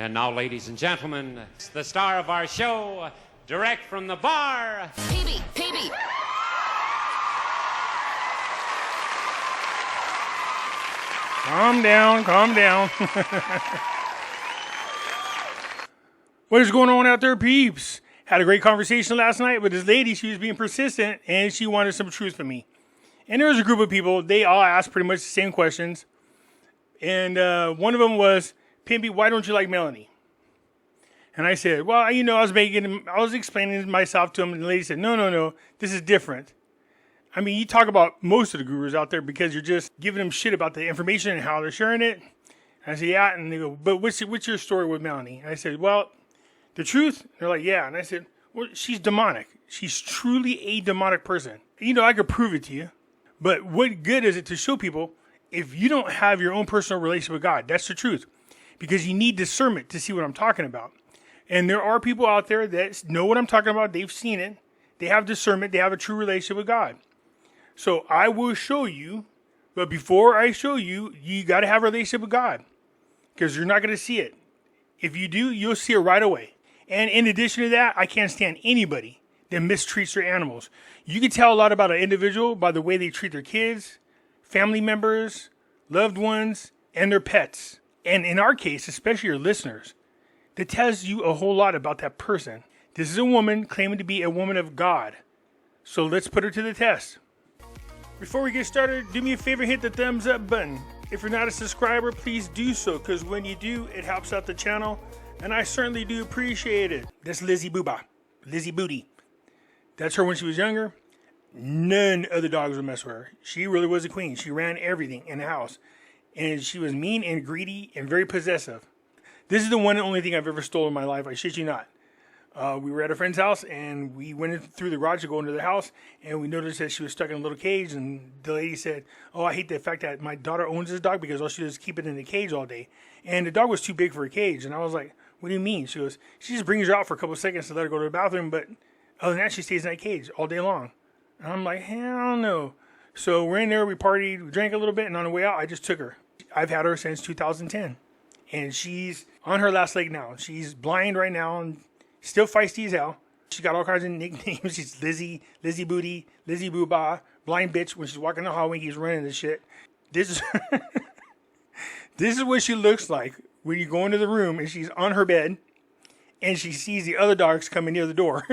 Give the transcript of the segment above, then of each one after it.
And now, ladies and gentlemen, the star of our show, direct from the bar, PB. Calm down. What is going on out there, peeps? Had a great conversation last night with this lady. She was being persistent, and she wanted some truth from me. And there was a group of people. They all asked pretty much the same questions. And one of them was, Pimpy, why don't you like Melanie? And I said, well, I was explaining myself to him, and the lady said, no, this is different. I mean, you talk about most of the gurus out there because you're just giving them shit about the information and how they're sharing it. And I said, yeah. And they go, but what's your story with Melanie? And I said, well, the truth? They're like, yeah. And I said, well, she's demonic. She's truly a demonic person. I could prove it to you. But what good is it to show people if you don't have your own personal relationship with God? That's the truth. Because you need discernment to see what I'm talking about. And there are people out there that know what I'm talking about. They've seen it. They have discernment. They have a true relationship with God. So I will show you. But before I show you, you got to have a relationship with God. Because you're not going to see it. If you do, you'll see it right away. And in addition to that, I can't stand anybody that mistreats their animals. You can tell a lot about an individual by the way they treat their kids, family members, loved ones, and their pets. And in our case, especially your listeners, that tells you a whole lot about that person. This is a woman claiming to be a woman of God. So let's put her to the test. Before we get started, do me a favor, hit the thumbs up button. If you're not a subscriber, please do so, because when you do, it helps out the channel, and I certainly do appreciate it. That's Lizzie Booty. That's her when she was younger. None of the dogs would mess with her. She really was a queen. She ran everything in the house. And she was mean and greedy and very possessive. This is the one and only thing I've ever stolen in my life. I shit you not. We were at a friend's house, and we went through the garage to go into the house, and we noticed that she was stuck in a little cage, and the lady said, oh, I hate the fact that my daughter owns this dog because all she does is keep it in the cage all day. And the dog was too big for a cage. And I was like, what do you mean? She goes, she just brings her out for a couple of seconds to let her go to the bathroom, but other than that, she stays in that cage all day long. And I'm like, hell no. So we're in there, we partied, we drank a little bit, and on the way out, I just took her. I've had her since 2010. And she's on her last leg now. She's blind right now and still feisty as hell. She's got all kinds of nicknames. She's Lizzie Booty, Lizzie Boobah, blind bitch. When she's walking the hallway, he's running this shit. This is what she looks like when you go into the room and she's on her bed and she sees the other dogs coming near the door.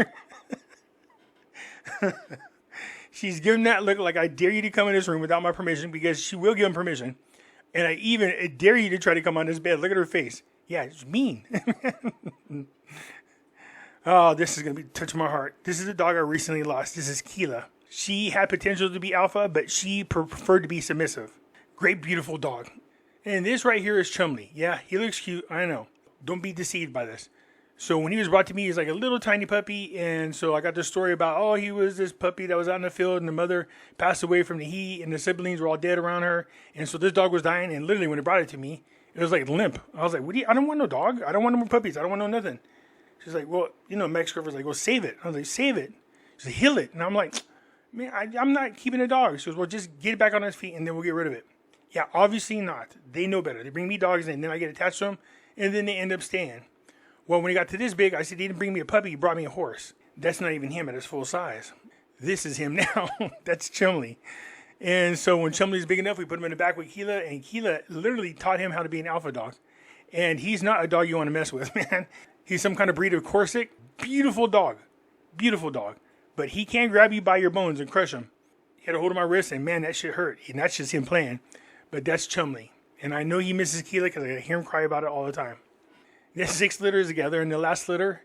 She's giving that look like, I dare you to come in this room without my permission, because she will give him permission. And I dare you to try to come on this bed. Look at her face. Yeah, it's mean. Oh, this is going to be touch my heart. This is a dog I recently lost. This is Keela. She had potential to be alpha, but she preferred to be submissive. Great, beautiful dog. And this right here is Chumley. Yeah, he looks cute. I know. Don't be deceived by this. So when he was brought to me, he's like a little tiny puppy. And so I got this story about, he was this puppy that was out in the field, and the mother passed away from the heat, and the siblings were all dead around her. And so this dog was dying. And literally when they brought it to me, it was like limp. I was like, I don't want no dog. I don't want no more puppies. I don't want no nothing. She's like, well, my ex-girlfriend's like, well, save it. I was like, save it. She's like, heal it. And I'm like, man, I'm not keeping a dog. She goes, well, just get it back on its feet and then we'll get rid of it. Yeah, obviously not. They know better. They bring me dogs and then I get attached to them and then they end up staying. Well, when he got to this big, I said, he didn't bring me a puppy. He brought me a horse. That's not even him at his full size. This is him now. That's Chumley. And so when Chumley's big enough, we put him in the back with Keela, and Keela literally taught him how to be an alpha dog. And he's not a dog you want to mess with, man. He's some kind of breed of Corsic. Beautiful dog. But he can grab you by your bones and crush them. He had a hold of my wrist, and man, that shit hurt. And that's just him playing. But that's Chumley. And I know he misses Keela because I hear him cry about it all the time. There's 6 litters together, and the last litter,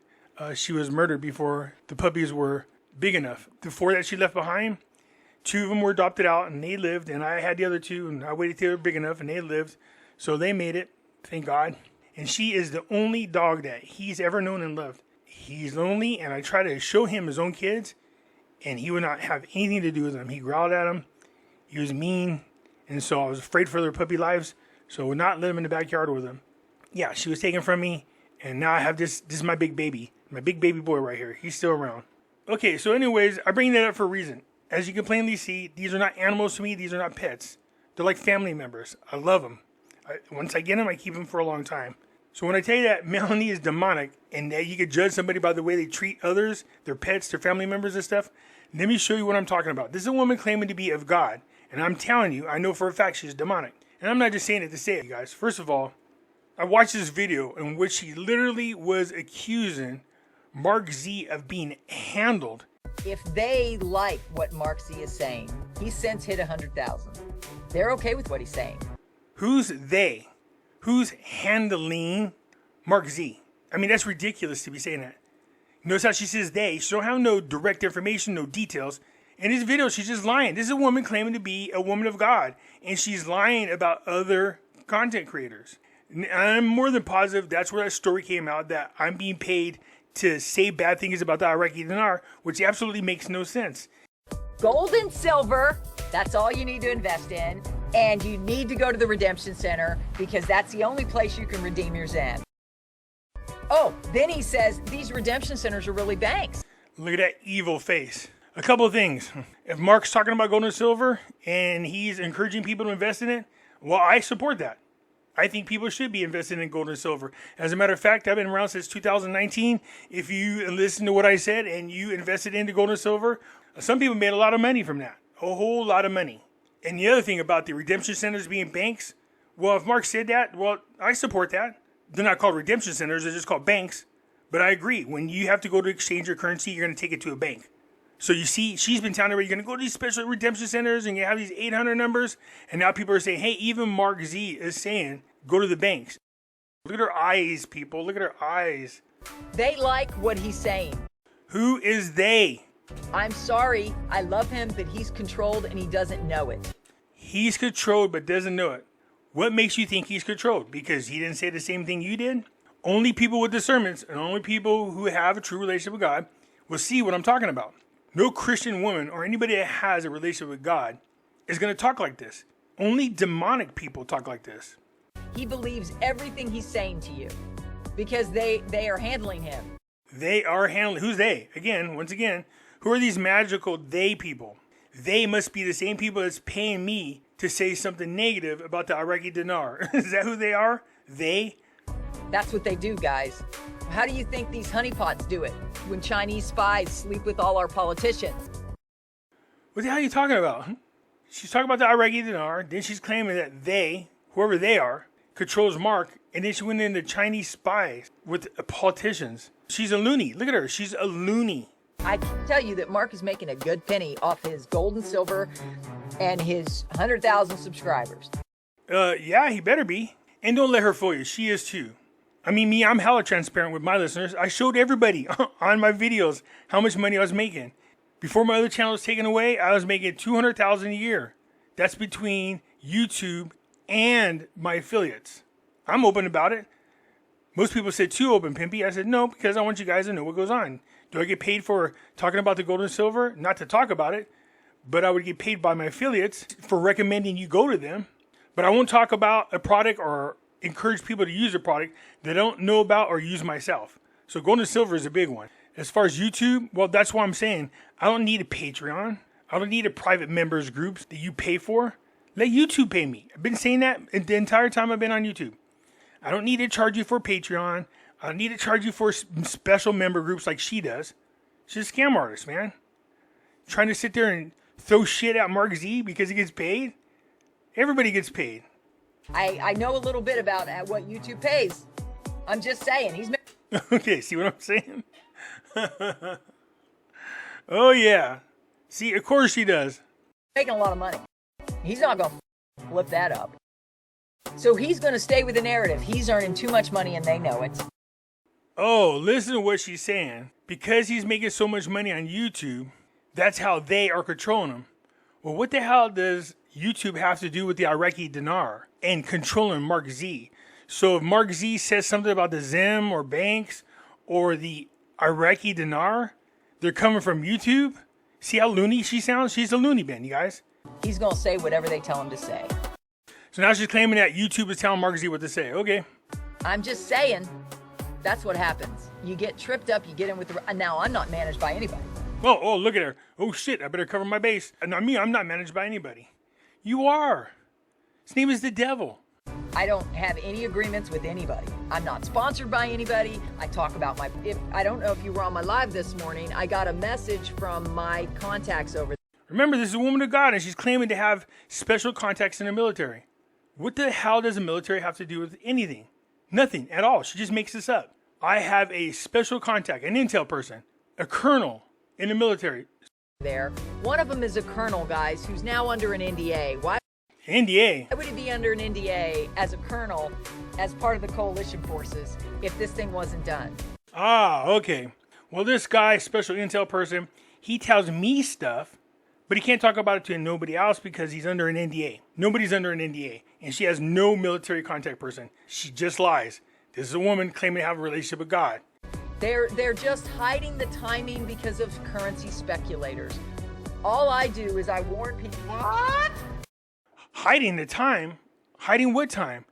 she was murdered before the puppies were big enough. The 4 that she left behind, 2 of them were adopted out, and they lived. And I had the other 2, and I waited till they were big enough, and they lived. So they made it, thank God. And she is the only dog that he's ever known and loved. He's lonely, and I try to show him his own kids, and he would not have anything to do with them. He growled at them. He was mean, and so I was afraid for their puppy lives, so I would not let him in the backyard with them. Yeah, she was taken from me, and now I have this is my big baby boy right here. He's still around. Okay, so anyways, I bring that up for a reason. As you can plainly see, these are not animals to me. These are not pets. They're like family members. I love them. Once I get them, I keep them for a long time. So when I tell you that Melanie is demonic and that you could judge somebody by the way they treat others, their pets, their family members and stuff, let me show you what I'm talking about. This is a woman claiming to be of God. And I'm telling you, I know for a fact she's demonic. And I'm not just saying it to say it, you guys. First of all, I watched this video in which she literally was accusing Mark Z of being handled. If they like what Mark Z is saying, he's since hit 100,000. They're okay with what he's saying. Who's they? Who's handling Mark Z? I mean, that's ridiculous to be saying that. Notice how she says they. She don't have no direct information, no details. In this video, she's just lying. This is a woman claiming to be a woman of God. And she's lying about other content creators. And I'm more than positive that's where that story came out, that I'm being paid to say bad things about the Iraqi Dinar, which absolutely makes no sense. Gold and silver, that's all you need to invest in. And you need to go to the Redemption Center because that's the only place you can redeem your Zen. Oh, then he says these redemption centers are really banks. Look at that evil face. A couple of things. If Mark's talking about gold and silver and he's encouraging people to invest in it, well, I support that. I think people should be invested in gold and silver. As a matter of fact, I've been around since 2019. If you listen to what I said and you invested into gold and silver, some people made a lot of money from that. A whole lot of money. And the other thing about the redemption centers being banks, well, if Mark said that, well, I support that. They're not called redemption centers, they're just called banks. But I agree, when you have to go to exchange your currency, you're going to take it to a bank. So you see, she's been telling everybody, you're going to go to these special redemption centers and you have these 800 numbers. And now people are saying, hey, even Mark Z is saying, go to the banks. Look at her eyes, people. Look at her eyes. They like what he's saying. Who is they? I'm sorry, I love him, but he's controlled and he doesn't know it. He's controlled but doesn't know it. What makes you think he's controlled? Because he didn't say the same thing you did? Only people with discernments and only people who have a true relationship with God will see what I'm talking about. No Christian woman or anybody that has a relationship with God is going to talk like this. Only demonic people talk like this. He believes everything he's saying to you because they are handling him. They are handling. Who's they? Once again, who are these magical they people? They must be the same people that's paying me to say something negative about the Iraqi Dinar. Is that who they are? They? That's what they do, guys. How do you think these honeypots do it when Chinese spies sleep with all our politicians? What the hell are you talking about? She's talking about the Iraqi Dinar. Then she's claiming that they, whoever they are, controls Mark. And then she went into Chinese spies with politicians. She's a loony. Look at her. She's a loony. I can tell you that Mark is making a good penny off his gold and silver and his 100,000 subscribers. Yeah, he better be. And don't let her fool you. She is too. I mean, me, I'm hella transparent with my listeners. I showed everybody on my videos how much money I was making. Before my other channel was taken away, I was making $200,000 a year. That's between YouTube and my affiliates. I'm open about it. Most people said too open, Pimpy. I said no, because I want you guys to know what goes on. Do I get paid for talking about the gold and silver? Not to talk about it, but I would get paid by my affiliates for recommending you go to them. But I won't talk about a product or encourage people to use a product that I don't know about or use myself. So gold and silver is a big one. As far as YouTube, well, that's why I'm saying I don't need a Patreon. I don't need a private members groups that you pay for. Let YouTube pay me. I've been saying that the entire time I've been on YouTube. I don't need to charge you for Patreon. I don't need to charge you for special member groups like she does. She's a scam artist, man. Trying to sit there and throw shit at Mark Z because he gets paid. Everybody gets paid. I know a little bit about what YouTube pays. I'm just saying, he's Okay, see what I'm saying? Oh, yeah. See, of course she does. making a lot of money. He's not going to flip that up. So he's going to stay with the narrative. He's earning too much money and they know it. Oh, listen to what she's saying. Because he's making so much money on YouTube, that's how they are controlling him. Well, what the hell does YouTube have to do with the Iraqi Dinar and controlling Mark Z? So if Mark Z says something about the Zim or banks or the Iraqi Dinar, they're coming from YouTube? See how loony she sounds? She's a loony bin, you guys. He's going to say whatever they tell him to say. So now she's claiming that YouTube is telling Mark Z what to say. Okay. I'm just saying, that's what happens. You get tripped up, you get in with the... Now, I'm not managed by anybody. Oh, look at her. Oh, shit, I better cover my base. Not me, I'm not managed by anybody. You are. His name is the devil. I don't have any agreements with anybody. I'm not sponsored by anybody. I talk about I don't know if you were on my live this morning. I got a message from my contacts over there. Remember, this is a woman of God, and she's claiming to have special contacts in the military. What the hell does the military have to do with anything? Nothing at all. She just makes this up. I have a special contact, an intel person, a colonel in the military. There. One of them is a colonel, guys, who's now under an NDA. Why NDA? would he be under an NDA as a colonel, as part of the coalition forces, if this thing wasn't done? Ah, okay. Well, this guy, special intel person, he tells me stuff, but he can't talk about it to nobody else because he's under an NDA. Nobody's under an NDA, and she has no military contact person. She just lies. This is a woman claiming to have a relationship with God. They're just hiding the timing because of currency speculators. All I do is I warn people. What? Hiding the time? Hiding what time?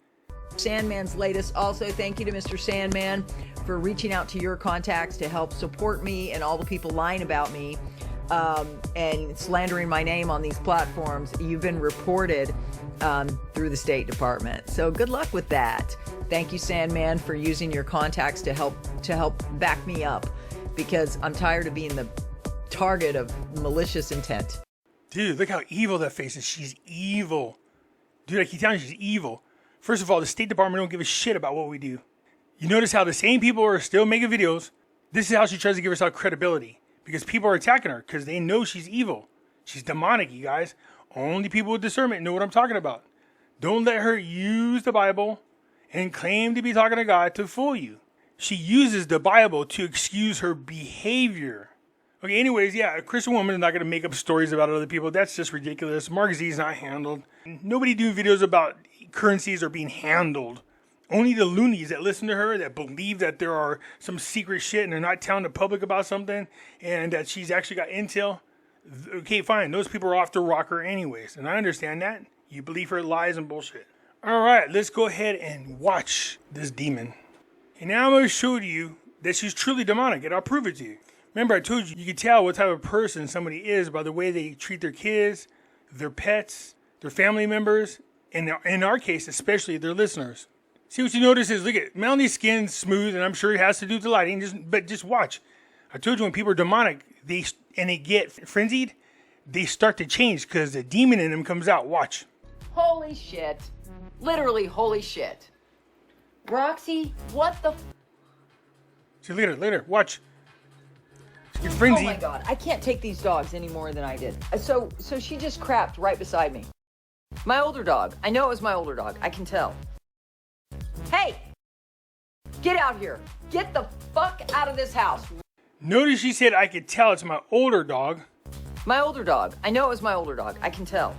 Sandman's latest. Also, thank you to Mr. Sandman for reaching out to your contacts to help support me and all the people lying about me and slandering my name on these platforms. You've been reported through the State Department. So good luck with that. Thank you, Sandman, for using your contacts to help back me up, because I'm tired of being the target of malicious intent. Dude, look how evil that face is. She's evil. Dude, I keep telling you, she's evil. First of all, the State Department don't give a shit about what we do. You notice how the same people are still making videos. This is how she tries to give herself credibility, because people are attacking her because they know she's evil. She's demonic, you guys. Only people with discernment know what I'm talking about. Don't let her use the Bible and claim to be talking to God to fool you. She uses the Bible to excuse her behavior. Okay, anyways, yeah, a Christian woman is not going to make up stories about other people. That's just ridiculous. Mark Z's not handled. Nobody doing videos about currencies are being handled. Only the loonies that listen to her, that believe that there are some secret shit and they're not telling the public about something and that she's actually got intel. Okay, fine. Those people are off the rocker anyways. And I understand that. You believe her lies and bullshit. All right, let's go ahead and watch this demon. And now I'm going to show you that she's truly demonic, and I'll prove it to you. Remember, I told you, you can tell what type of person somebody is by the way they treat their kids, their pets, their family members, and in our case, especially their listeners. See, what you notice is, look at Melanie's skin's smooth, and I'm sure it has to do with the lighting, but just watch. I told you when people are demonic and they get frenzied, they start to change because the demon in them comes out. Watch. Holy shit. Literally, holy shit. Roxy, what the? See, look at her, watch. She gets frenzied. Oh my God, I can't take these dogs any more than I did. So she just crapped right beside me. My older dog. I know it was my older dog. I can tell. Hey, get out here. Get the fuck out of this house. Notice she said, I could tell it's my older dog. My older dog. I know it was my older dog. I can tell.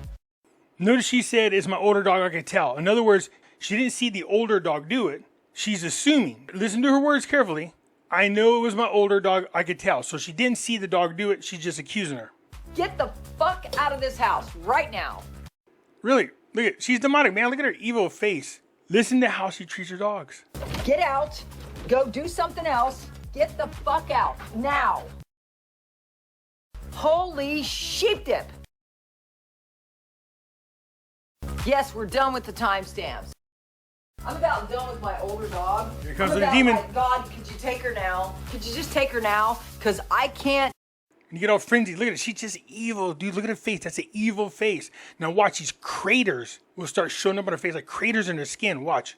Notice she said, it's my older dog, I could tell. In other words, she didn't see the older dog do it. She's assuming. Listen to her words carefully. I know it was my older dog, I could tell. So she didn't see the dog do it. She's just accusing her. Get the fuck out of this house right now. Really? Look at, she's demonic, man. Look at her evil face. Listen to how she treats her dogs. Get out. Go do something else. Get the fuck out now. Holy sheep dip. Yes, we're done with the timestamps. I'm about done with my older dog. Here comes the demon. Like, God, could you take her now? Could you just take her now? Because I can't. You get all frenzied. Look at it. She's just evil, dude. Look at her face. That's an evil face. Now watch. These craters will start showing up on her face, like craters in her skin. Watch.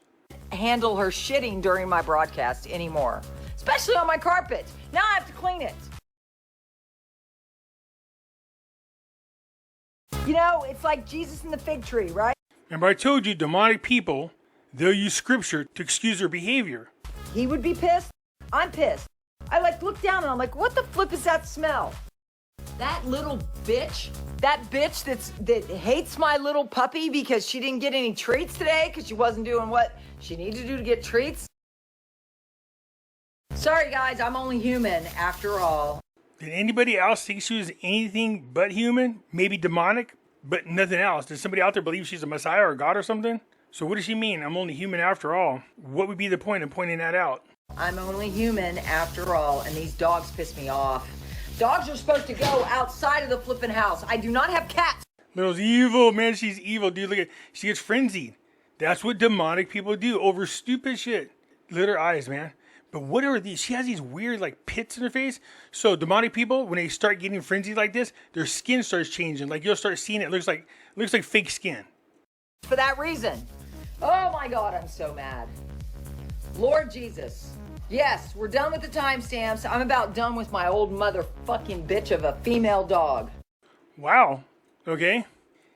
Handle her shitting during my broadcast anymore. Especially on my carpet. Now I have to clean it. You know, it's like Jesus and the fig tree, right? Remember, I told you, demonic people, they'll use scripture to excuse their behavior. He would be pissed. I'm pissed. I look down and I'm like, what the flip is that smell? That little bitch, that bitch that hates my little puppy because she didn't get any treats today because she wasn't doing what she needed to do to get treats. Sorry guys, I'm only human after all. Did anybody else think she was anything but human? Maybe demonic, but nothing else? Did somebody out there believe she's a Messiah or God or something? So what does she mean? I'm only human after all. What would be the point in pointing that out? I'm only human after all, and these dogs piss me off. Dogs are supposed to go outside of the flipping house. I do not have cats. Little's evil, man. She's evil, dude. Look at, she gets frenzied. That's what demonic people do over stupid shit. Look at her eyes, man. But what are these? She has these weird like pits in her face. So demonic people, when they start getting frenzied like this, their skin starts changing. Like you'll start seeing it looks like fake skin. For that reason. Oh my God, I'm so mad. Lord Jesus. Yes, we're done with the timestamps. I'm about done with my old motherfucking bitch of a female dog. Wow. Okay.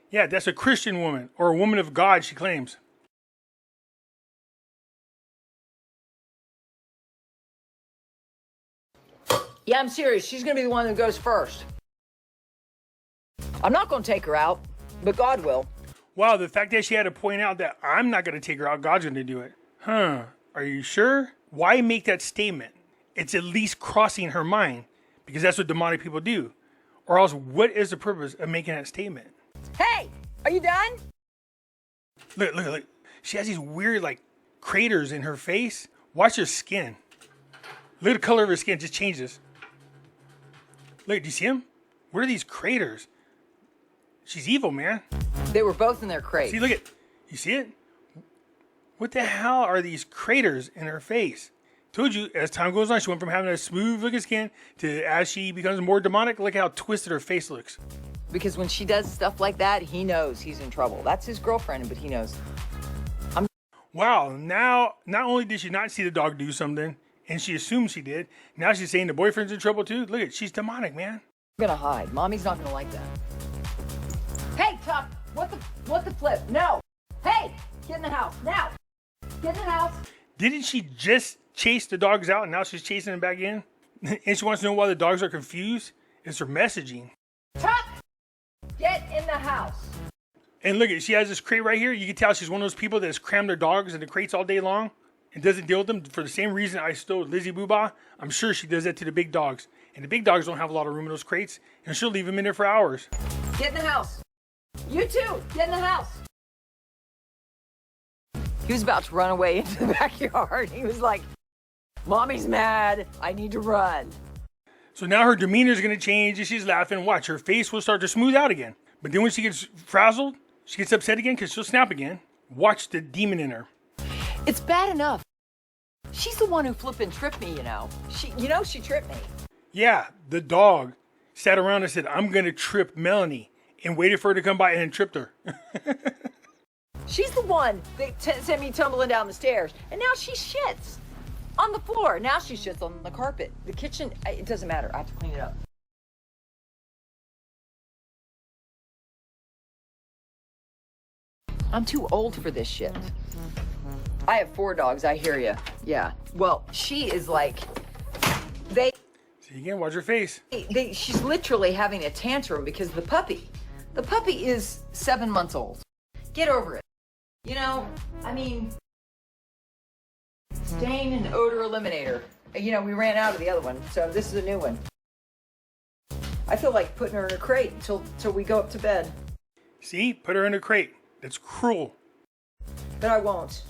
Yeah, that's a Christian woman or a woman of God, she claims. Yeah, I'm serious. She's going to be the one that goes first. I'm not going to take her out, but God will. Wow, the fact that she had to point out that I'm not going to take her out, God's going to do it. Huh. Are you sure? Why make that statement? It's at least crossing her mind because that's what demonic people do. Or else, what is the purpose of making that statement? Hey, are you done? Look. She has these weird, like, craters in her face. Watch her skin. Look at the color of her skin. Just changes. Look, do you see him? What are these craters? She's evil, man. They were both in their crate. See, look at, you see it? What the hell are these craters in her face? Told you, as time goes on, she went from having a smooth looking skin to as she becomes more demonic, look how twisted her face looks. Because when she does stuff like that, he knows he's in trouble. That's his girlfriend, but he knows. Wow, now, not only did she not see the dog do something, and she assumed she did, now she's saying the boyfriend's in trouble too? Look at, she's demonic, man. I'm gonna hide. Mommy's not gonna like that. Hey, Tuck, what the flip? No. Hey, get in the house, now. Get in the house. Didn't she just chase the dogs out and now she's chasing them back in? And she wants to know why the dogs are confused? It's her messaging. Tuck, get in the house. And look, she has this crate right here. You can tell she's one of those people that's crammed their dogs in the crates all day long and doesn't deal with them for the same reason I stole Lizzie Boobah. I'm sure she does that to the big dogs. And the big dogs don't have a lot of room in those crates, and she'll leave them in there for hours. Get in the house. You too, get in the house. He was about to run away into the backyard. He was like, Mommy's mad. I need to run. So now her demeanor is going to change and she's laughing. Watch, her face will start to smooth out again. But then when she gets frazzled, she gets upset again because she'll snap again. Watch the demon in her. It's bad enough. She's the one who flippin' tripped me, you know. She tripped me. Yeah, the dog sat around and said, I'm going to trip Melanie, and waited for her to come by and then tripped her. She's the one that sent me tumbling down the stairs. And now she shits on the floor. Now she shits on the carpet. The kitchen, it doesn't matter. I have to clean it up. I'm too old for this shit. I have 4 dogs, I hear you. Yeah. Well, she is like, See again, watch her face. she's literally having a tantrum because the puppy is 7 months old. Get over it. You know, I mean, stain and odor eliminator. You know, we ran out of the other one, so this is a new one. I feel like putting her in a crate until we go up to bed. See, put her in a crate. That's cruel. But I won't.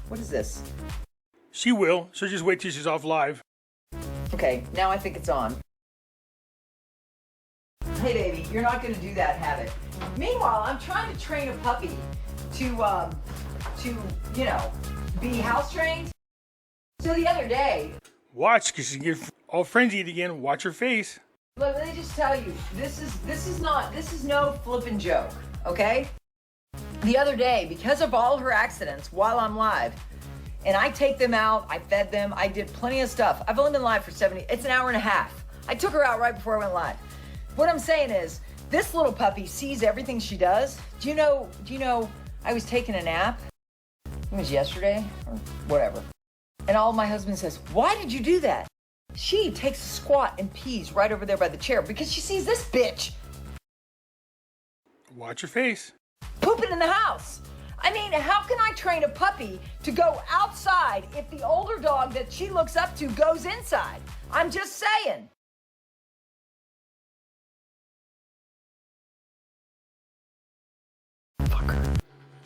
What is this? She will. She'll just wait till she's off live. Okay, now I think it's on. Hey baby, you're not gonna do that habit. Meanwhile, I'm trying to train a puppy to be house trained. So the other day, Watch, because she can get all frenzied again. Watch her face. look, let me just tell you, this is no flippin' joke, okay? The other day, because of all her accidents while I'm live, and I take them out, I fed them, I did plenty of stuff. I've only been live for it's an hour and a half. I took her out right before I went live. What I'm saying is, this little puppy sees everything she does. Do you know, I was taking a nap, it was yesterday, or whatever. And all my husband says, why did you do that? She takes a squat and pees right over there by the chair because she sees this bitch Watch her face. pooping in the house. I mean, how can I train a puppy to go outside if the older dog that she looks up to goes inside? I'm just saying.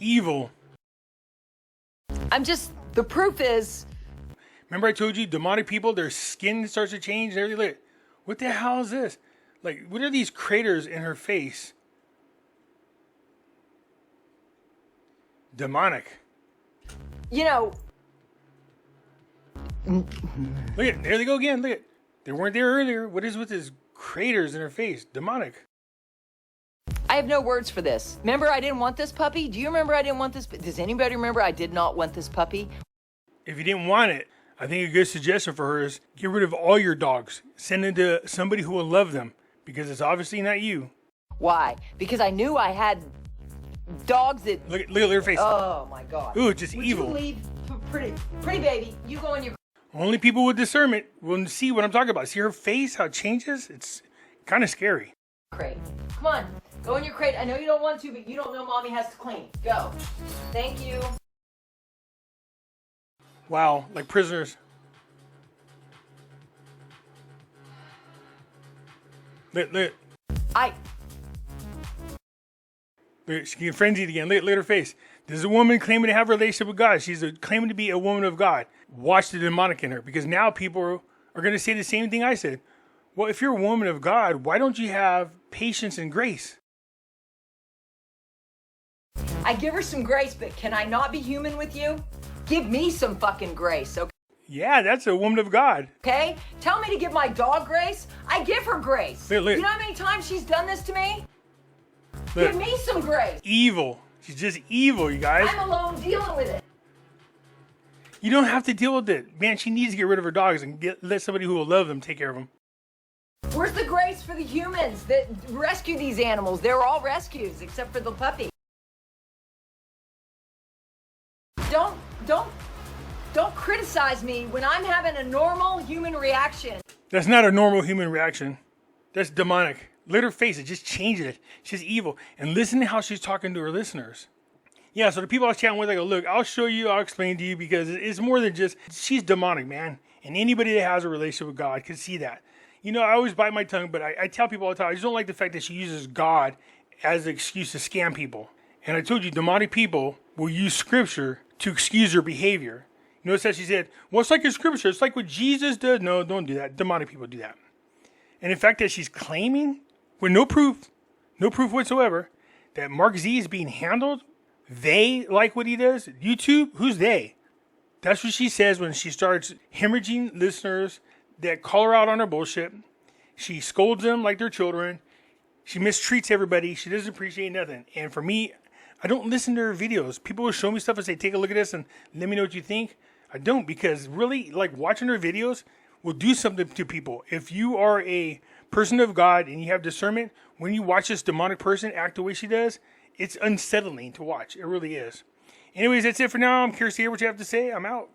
Evil. The proof is, Remember I told you, demonic people, their skin starts to change and everything? Look, what the hell is this? Like, what are these craters in her face? Demonic. you know, Look at, there they go again. Look at, they weren't there earlier. What is with this craters in her face? Demonic. I have no words for this. Remember, I didn't want this puppy? Do you remember I didn't want this? Does anybody remember I did not want this puppy? If you didn't want it, I think a good suggestion for her is get rid of all your dogs. Send them to somebody who will love them, because it's obviously not you. Why? Because I knew I had dogs that... Look at her face. Oh, my God. Ooh, just Would evil. you leave, pretty baby? You go in your... Only people with discernment will see what I'm talking about. See her face, how it changes? It's kind of scary. Crate. Come on. Go in your crate. I know you don't want to, but you don't know Mommy has to clean. Go. Thank you. Wow, like prisoners. Look. Look, she's getting frenzied again. Look at her face. This is a woman claiming to have a relationship with God. She's claiming to be a woman of God. Watch the demonic in her, because now people are going to say the same thing I said. Well, if you're a woman of God, why don't you have patience and grace? I give her some grace, but can I not be human with you? Give me some fucking grace, okay? Yeah, that's a woman of God. Okay? Tell me to give my dog grace. I give her grace. Look. You know how many times she's done this to me? Look. Give me some grace. Evil. She's just evil, you guys. I'm alone dealing with it. You don't have to deal with it. Man, she needs to get rid of her dogs and let somebody who will love them take care of them. Where's the grace for the humans that rescue these animals? They were all rescues except for the puppy. Don't criticize me when I'm having a normal human reaction. That's not a normal human reaction. That's demonic. Let her face it. Just change it. She's evil. And listen to how she's talking to her listeners. Yeah, so the people I was chatting with, I go, look, I'll show you, I'll explain to you, because it's more than just, she's demonic, man. And anybody that has a relationship with God can see that. You know, I always bite my tongue, but I tell people all the time, I just don't like the fact that she uses God as an excuse to scam people. And I told you, demonic people will use scripture to excuse their behavior. You notice that she said, well, it's like in scripture. It's like what Jesus does. No, don't do that. Demonic people do that. And in fact that she's claiming, with no proof whatsoever, that Mark Z is being handled, they like what he does. YouTube, who's they? That's what she says when she starts hemorrhaging listeners that call her out on her bullshit. She scolds them like they're children. She mistreats everybody. She doesn't appreciate nothing. And for me, I don't listen to her videos. People will show me stuff and say, take a look at this and let me know what you think. I don't, because really, like, watching her videos will do something to people. If you are a person of God and you have discernment, when you watch this demonic person act the way she does, it's unsettling to watch. It really is. Anyways, that's it for now. I'm curious to hear what you have to say. I'm out.